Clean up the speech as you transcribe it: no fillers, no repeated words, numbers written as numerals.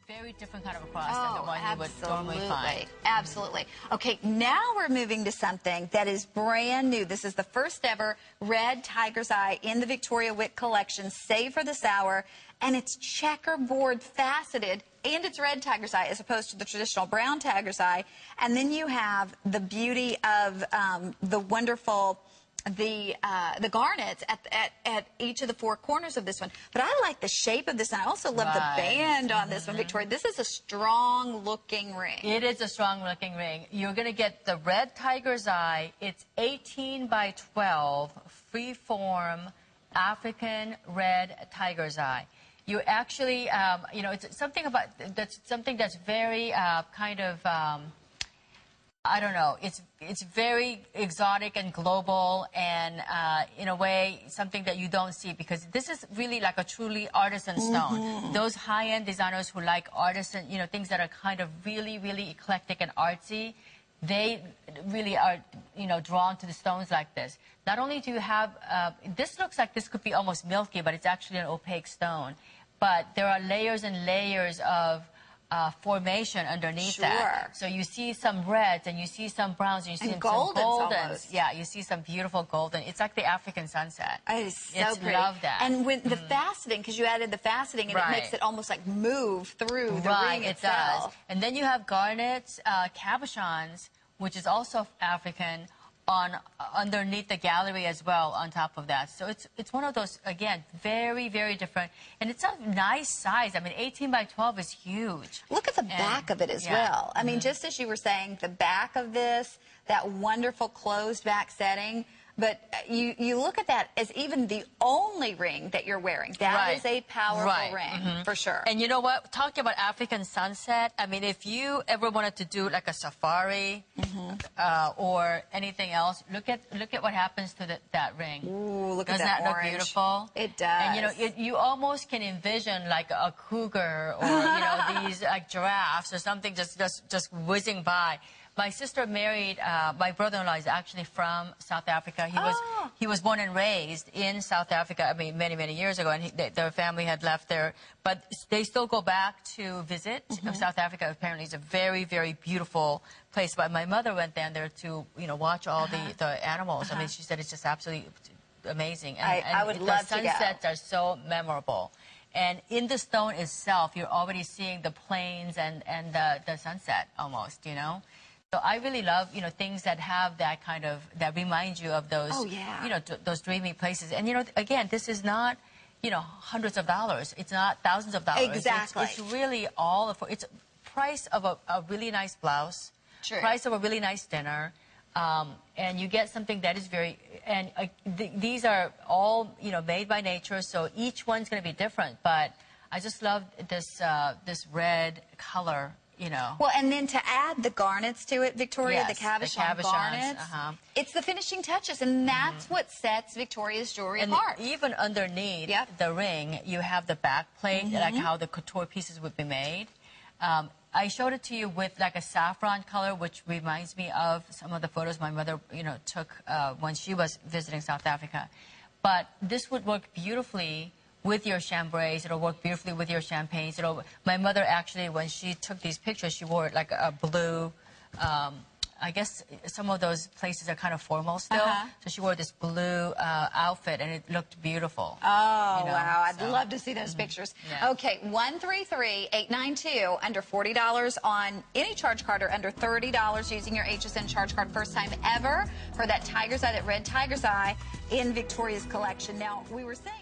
very different kind of a cross than the one you would normally find. Absolutely. Okay, now we're moving to something that is brand new. This is the first ever red tiger's eye in the Victoria Wieck collection, save for this hour, and it's checkerboard faceted, and it's red tiger's eye as opposed to the traditional brown tiger's eye. And then you have the beauty of the wonderful the garnets at each of the four corners of this one. But I like the shape of this, and I also love the band on this one, Victoria. This is a strong-looking ring. It is a strong-looking ring. You're going to get the red tiger's eye. It's 18 by 12, free-form, African red tiger's eye. You actually, you know, it's something about that's very kind of. I don't know. It's very exotic and global, and in a way, something that you don't see, because this is really like a truly artisan stone. Those high-end designers who like artisan, you know, things that are kind of really, really eclectic and artsy, they really are, you know, drawn to the stones like this. Not only do you have, this looks like this could be almost milky, but it's actually an opaque stone. But there are layers and layers of formation underneath that. So you see some reds, and you see some browns, and you see some goldens. Yeah, you see some beautiful golden. It's like the African sunset. It is so pretty. I love that. And when the faceting, because you added the faceting, and it makes it almost like move through the ring itself. It does. And then you have garnets, cabochons, which is also African, underneath the gallery as well, on top of that. So it's one of those, again, very, very different. And it's a nice size. I mean, 18 by 12 is huge. Look at the back of it as well. I mean, just as you were saying, the back of this, that wonderful closed back setting. But you look at that as even the only ring that you're wearing. That is a powerful ring, for sure. And you know what? Talking about African sunset, I mean, if you ever wanted to do like a safari or anything else, look at what happens to that ring. Ooh, look at that orange. Look beautiful? It does. And you know, you almost can envision like a cougar or you know, these like giraffes or something just whizzing by. My sister married, my brother-in-law is actually from South Africa. He was born and raised in South Africa, I mean, many, many years ago, and their family had left there. But they still go back to visit. South Africa apparently is a very, very beautiful place. But my mother went down there to, you know, watch all the animals. I mean, she said it's just absolutely amazing. And, I would love to go. The sunsets are so memorable. And in the stone itself, you're already seeing the plains and the sunset almost, you know. So I really love, you know, things that have that kind of, that remind you of those, you know, those dreamy places. And, you know, again, this is not, you know, hundreds of dollars. It's not thousands of dollars. Exactly. It's really all, it's price of a really nice blouse, price of a really nice dinner, and you get something that is very, and these are all, you know, made by nature, so each one's going to be different. But I just love this, this red color. You know. Well, and then to add the garnets to it, Victoria, the cabochon garnets, it's the finishing touches, and that's what sets Victoria's jewelry apart. Even underneath the ring, you have the back plate, like how the couture pieces would be made. I showed it to you with like a saffron color, which reminds me of some of the photos my mother, you know, took when she was visiting South Africa. But this would work beautifully with your chambrays. It'll work beautifully with your champagnes. My mother actually, when she took these pictures, she wore like a blue, I guess some of those places are kind of formal still. So she wore this blue outfit, and it looked beautiful. Oh, you know, wow. I'd love to see those pictures. Okay, 133-892, under $40 on any charge card, or under $30 using your HSN charge card. First time ever for that tiger's eye, that red tiger's eye in Victoria's collection. Now, we were saying...